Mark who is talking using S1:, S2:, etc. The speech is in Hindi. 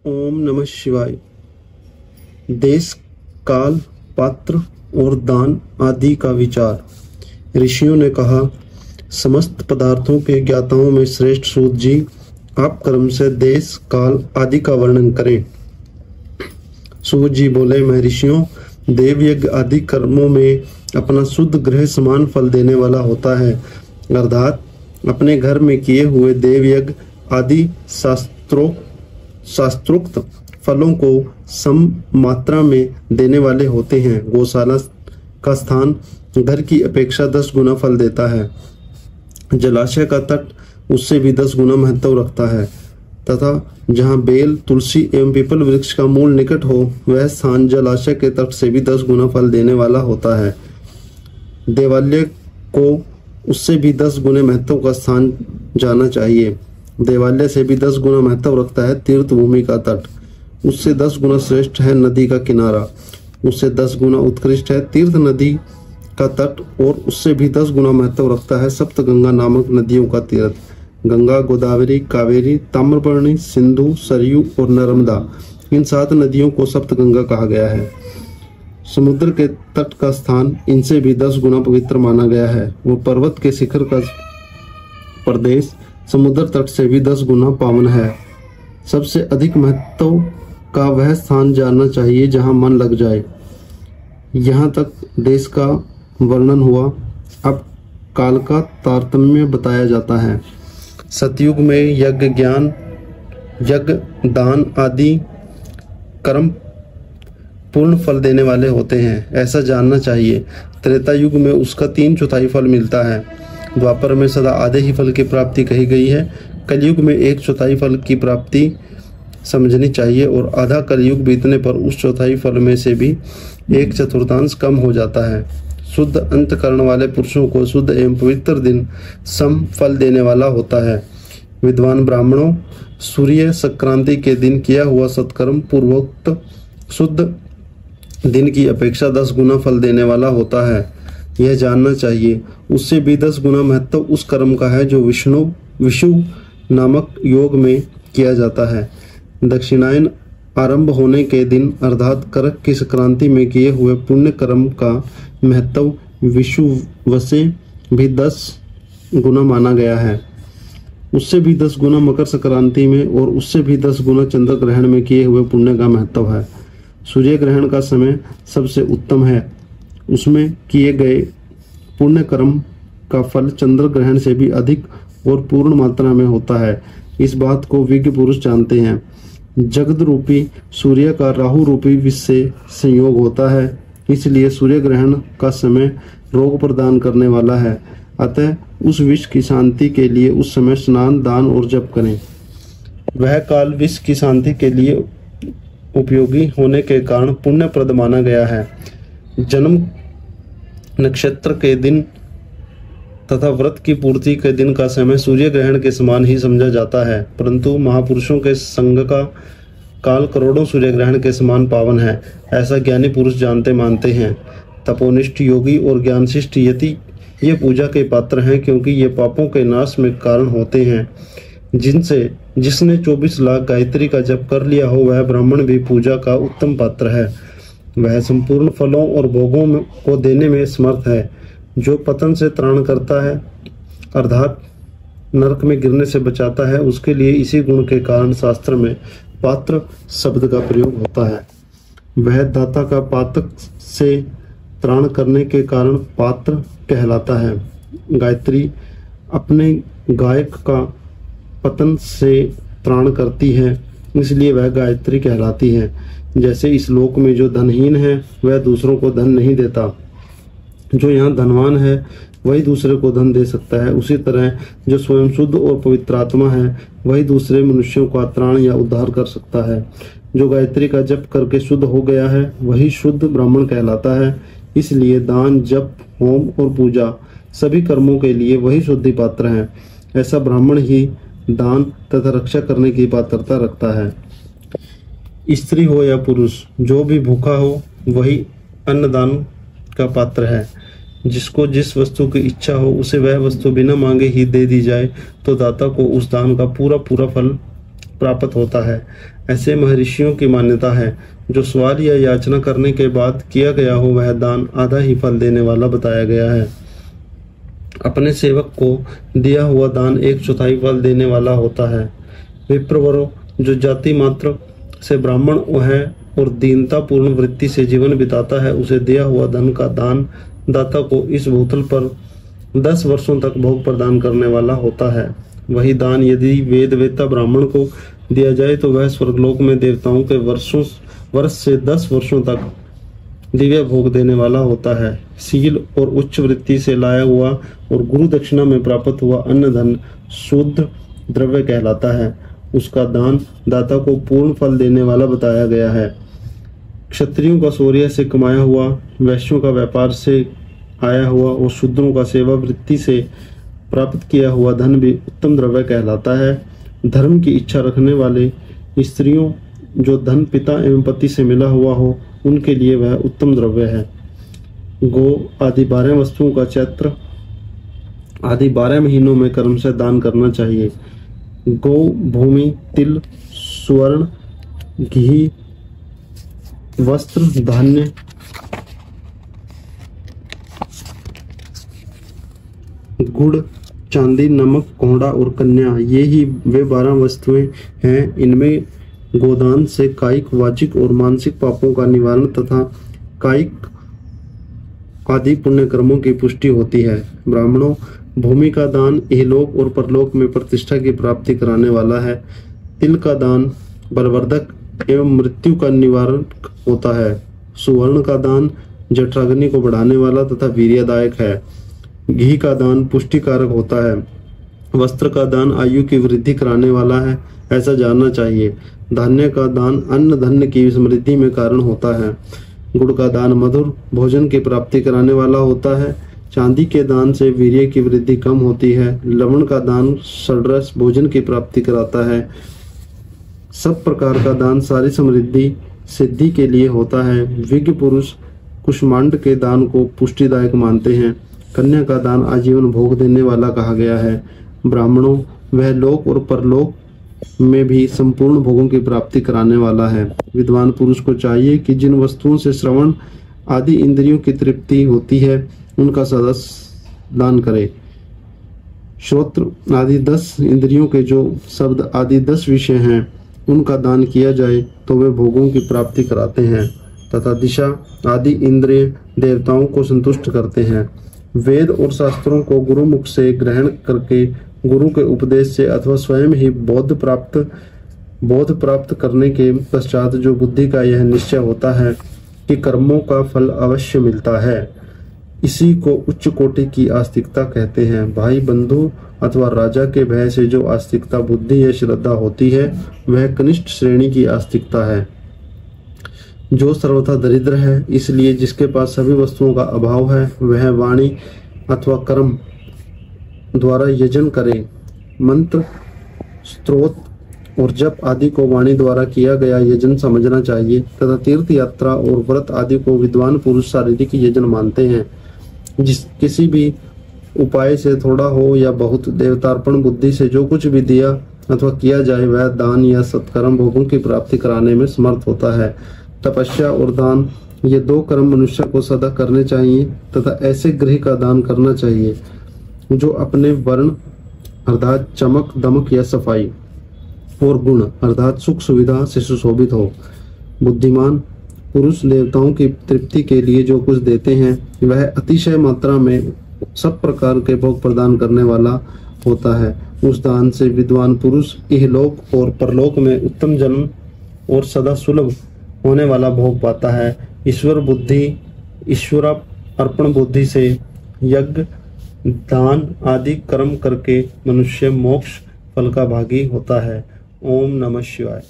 S1: ओम नमः शिवाय। देश, काल, पात्र और दान आदि का विचार। ऋषियों ने कहा, समस्त पदार्थों के ज्ञाताओं में श्रेष्ठ सूत जी, आप क्रम से देश, काल आदि का वर्णन करें। सूत जी बोले, मैं ऋषियों, देव यज्ञ आदि कर्मों में अपना शुद्ध गृह समान फल देने वाला होता है, अर्थात अपने घर में किए हुए देव यज्ञ आदि शास्त्रोक्त फलों को सम मात्रा में देने वाले होते हैं। गौशाला का स्थान घर की अपेक्षा 10 गुना फल देता है। जलाशय का तट उससे भी 10 गुना महत्व रखता है तथा जहाँ बेल, तुलसी एवं पीपल वृक्ष का मूल निकट हो, वह स्थान जलाशय के तट से भी 10 गुना फल देने वाला होता है। देवालय को उससे भी 10 गुने महत्व का स्थान जाना चाहिए। देवालय से भी 10 गुना महत्व रखता है तीर्थ भूमि का तट। उससे 10 गुना श्रेष्ठ है नदी का किनारा। उससे 10 गुना उत्कृष्ट है तीर्थ नदी का तट और उससे भी 10 गुना महत्व रखता है सप्तगंगा नामक नदियों का तीर्थ। गंगा, गोदावरी, कावेरी, ताम्रपर्णी, सिंधु, सरयू और नर्मदा, इन 7 नदियों को सप्तगंगा कहा गया है। समुद्र के तट का स्थान इनसे भी 10 गुना पवित्र माना गया है। वो पर्वत के शिखर का प्रदेश समुद्र तट से भी 10 गुना पावन है। सबसे अधिक महत्व का वह स्थान जानना चाहिए जहां मन लग जाए। यहाँ तक देश का वर्णन हुआ। अब काल का तारतम्य बताया जाता है। सतयुग में यज्ञ, ज्ञान, यज्ञ, दान आदि कर्म पूर्ण फल देने वाले होते हैं, ऐसा जानना चाहिए। त्रेता युग में उसका 3/4 फल मिलता है। द्वापर में सदा आधे ही फल की प्राप्ति कही गई है। कलयुग में 1/4 फल की प्राप्ति समझनी चाहिए और आधा कलयुग बीतने पर उस 1/4 फल में से भी 1/4 कम हो जाता है। शुद्ध अंतकरण वाले पुरुषों को शुद्ध एवं पवित्र दिन सम फल देने वाला होता है। विद्वान ब्राह्मणों, सूर्य संक्रांति के दिन किया हुआ सत्कर्म पूर्वोक्त शुद्ध दिन की अपेक्षा 10 गुना फल देने वाला होता है, यह जानना चाहिए। उससे भी 10 गुना महत्व उस कर्म का है जो विषु नामक योग में किया जाता है। दक्षिणायन आरंभ होने के दिन अर्थात करक की संक्रांति में किए हुए पुण्य कर्म का महत्व विषुव से भी 10 गुना माना गया है। उससे भी 10 गुना मकर संक्रांति में और उससे भी 10 गुना चंद्र ग्रहण में किए हुए पुण्य का महत्व है। सूर्य ग्रहण का समय सबसे उत्तम है। उसमें किए गए पुण्य कर्म का फल चंद्र ग्रहण से भी अधिक और पूर्ण मात्रा में होता है। इस बात को विज्ञ पुरुष जानते हैं। जगत रूपी सूर्य का राहु रूपी विष से संयोग होता है, इसलिए सूर्य ग्रहण का समय रोग प्रदान करने वाला है। अतः उस विष की शांति के लिए उस समय स्नान, दान और जप करें। वह काल विष की शांति के लिए उपयोगी होने के कारण पुण्यप्रद माना गया है। जन्म नक्षत्र के दिन तथा व्रत की पूर्ति के दिन का समय सूर्य ग्रहण के समान ही समझा जाता है, परंतु महापुरुषों के संग का काल करोड़ों सूर्य ग्रहण के समान पावन है, ऐसा ज्ञानी पुरुष जानते मानते हैं। तपोनिष्ठ योगी और ज्ञानशिष्ट यति ये पूजा के पात्र हैं, क्योंकि ये पापों के नाश में कारण होते हैं। जिसने 24 लाख गायत्री का जप कर लिया हो, वह ब्राह्मण भी पूजा का उत्तम पात्र है। वह संपूर्ण फलों और भोगों को देने में समर्थ है। जो पतन से त्राण करता है अर्थात नरक में गिरने से बचाता है, उसके लिए इसी गुण के कारण शास्त्र में पात्र शब्द का प्रयोग होता है। वह दाता का पातक से त्राण करने के कारण पात्र कहलाता है। गायत्री अपने गायक का पतन से त्राण करती है, इसलिए वह गायत्री कहलाती है। जैसे इस लोक में जो धनहीन है वह दूसरों को धन नहीं देता, जो यहाँ धनवान है वही दूसरे को धन दे सकता है, उसी तरह जो स्वयं शुद्ध और पवित्र आत्मा है वही दूसरे मनुष्यों का त्राण या उद्धार कर सकता है। जो गायत्री का जप करके शुद्ध हो गया है वही शुद्ध ब्राह्मण कहलाता है। इसलिए दान, जप, होम और पूजा सभी कर्मों के लिए वही शुद्धि पात्र है। ऐसा ब्राह्मण ही दान तथा रक्षा करने की पात्रता रखता है। स्त्री हो या पुरुष, जो भी भूखा हो वही अन्नदान का पात्र है। जिसको जिस वस्तु की इच्छा हो उसे वह वस्तु बिना मांगे ही दे दी जाए तो दाता को उस दान का पूरा फल प्राप्त होता है। ऐसे महर्षियों की मान्यता है, जो सवाल या याचना करने के बाद किया गया हो वह दान आधा ही फल देने वाला बताया गया है। अपने सेवक को दिया हुआ दान 1/4 फल देने वाला होता है। विप्रवरों, जो जाति मात्र से ब्राह्मण है और दीनता पूर्ण वृत्ति से जीवन बिताता है, उसे दिया हुआ धन का दान दाता को इस भूतल पर 10 वर्षों तक भोग प्रदान करने वाला होता है। वही दान यदि वेद वेत्ता ब्राह्मण को दिया जाए तो वह स्वर्गलोक में देवताओं के वर्ष से 10 वर्षों तक दिव्य भोग देने वाला होता है। शील और उच्च वृत्ति से लाया हुआ और गुरु दक्षिणा में प्राप्त हुआ अन्न धन शुद्ध द्रव्य कहलाता है। उसका दान दाता को पूर्ण फल देने वाला बताया गया है। क्षत्रियों का शौर्य से कमाया हुआ, वैश्यों का व्यापार से आया हुआ और शूद्रों का सेवा वृत्ति से प्राप्त किया हुआ धन भी उत्तम द्रव्य कहलाता है। धर्म की इच्छा रखने वाले स्त्रियों, जो धन पिता एवं पति से मिला हुआ हो, उनके लिए वह उत्तम द्रव्य है। गो आदि 12 वस्तुओं का चैत्र आदि 12 महीनों में कर्म से दान करना चाहिए। गो, भूमि, तिल, स्वर्ण, घी, वस्त्र, धान्य, गुड़, चांदी, नमक, कोहड़ा और कन्या, ये ही वे 12 वस्तुएं हैं। इनमें गोदान से कायिक, वाचिक और मानसिक पापों का निवारण तथा कायिक आदि पुण्य कर्मों की पुष्टि होती है। ब्राह्मणों, भूमि का दान इहलोक और परलोक में प्रतिष्ठा की प्राप्ति कराने वाला है। तिल का दान बलवर्धक एवं मृत्यु का निवारण होता है। सुवर्ण का दान जठराग्नि को बढ़ाने वाला तथा वीर्यदायक है। घी का दान पुष्टिकारक होता है। वस्त्र का दान आयु की वृद्धि कराने वाला है, ऐसा जानना चाहिए। धान्य का दान अन्न धन्य की समृद्धि में कारण होता है। गुड़ का दान मधुर भोजन की प्राप्ति कराने वाला होता है। चांदी के दान से वीर्य की वृद्धि कम होती है। लवण का दान षड्रस भोजन की प्राप्ति कराता है। सब प्रकार का दान सारी समृद्धि सिद्धि के लिए होता है। विज्ञ पुरुष कुष्मांड के दान को पुष्टिदायक मानते हैं। कन्या का दान आजीवन भोग देने वाला कहा गया है। ब्राह्मणों, वह लोक और परलोक में भी संपूर्ण भोगों की प्राप्ति कराने वाला है। विद्वान पुरुष को चाहिए कि जिन वस्तुओं से श्रवण आदि इंद्रियों की तृप्ति होती है, उनका सदा दान करे। श्रोत्र आदि 10 इंद्रियों के जो शब्द आदि 10 विषय हैं, उनका दान किया जाए तो वे भोगों की प्राप्ति कराते हैं तथा दिशा आदि इंद्रिय देवताओं को संतुष्ट करते हैं। वेद और शास्त्रों को गुरु मुख से ग्रहण करके गुरु के उपदेश से अथवा स्वयं ही बोध प्राप्त करने के पश्चात जो बुद्धि का यह निश्चय होता है कि कर्मों का फल अवश्य मिलता है, इसी को उच्च कोटि की आस्तिकता कहते हैं। भाई बंधु अथवा राजा के भय से जो आस्तिकता बुद्धि या श्रद्धा होती है, वह कनिष्ठ श्रेणी की आस्तिकता है, जो सर्वथा दरिद्र है। इसलिए जिसके पास सभी वस्तुओं का अभाव है, वह वाणी अथवा कर्म द्वारा यजन करे। मंत्र, स्तोत्र और जप आदि को वाणी द्वारा किया गया यजन समझना चाहिए तथा तीर्थ यात्रा और व्रत आदि को विद्वान पुरुष शारीरिक यजन मानते हैं। जिस किसी भी उपाय से थोड़ा हो या बहुत देवतार्पण बुद्धि से जो कुछ भी दिया अथवा किया जाए, वह दान या सत्कर्म भोगों की प्राप्ति कराने में समर्थ होता है। तपस्या और दान, ये 2 कर्म मनुष्य को सदा करने चाहिए तथा ऐसे गृह का दान करना चाहिए जो अपने वर्ण अर्थात चमक दमक या सफाई और गुण अर्थात सुख सुविधा से सुशोभित हो। बुद्धिमान पुरुष देवताओं की तृप्ति के लिए जो कुछ देते हैं, वह अतिशय मात्रा में सब प्रकार के भोग प्रदान करने वाला होता है। उस दान से विद्वान पुरुष इहलोक और परलोक में उत्तम जन्म और सदा सुलभ होने वाला भोग पाता है। ईश्वर अर्पण बुद्धि से यज्ञ दान आदि कर्म करके मनुष्य मोक्ष फल का भागी होता है। ओम नमः शिवाय।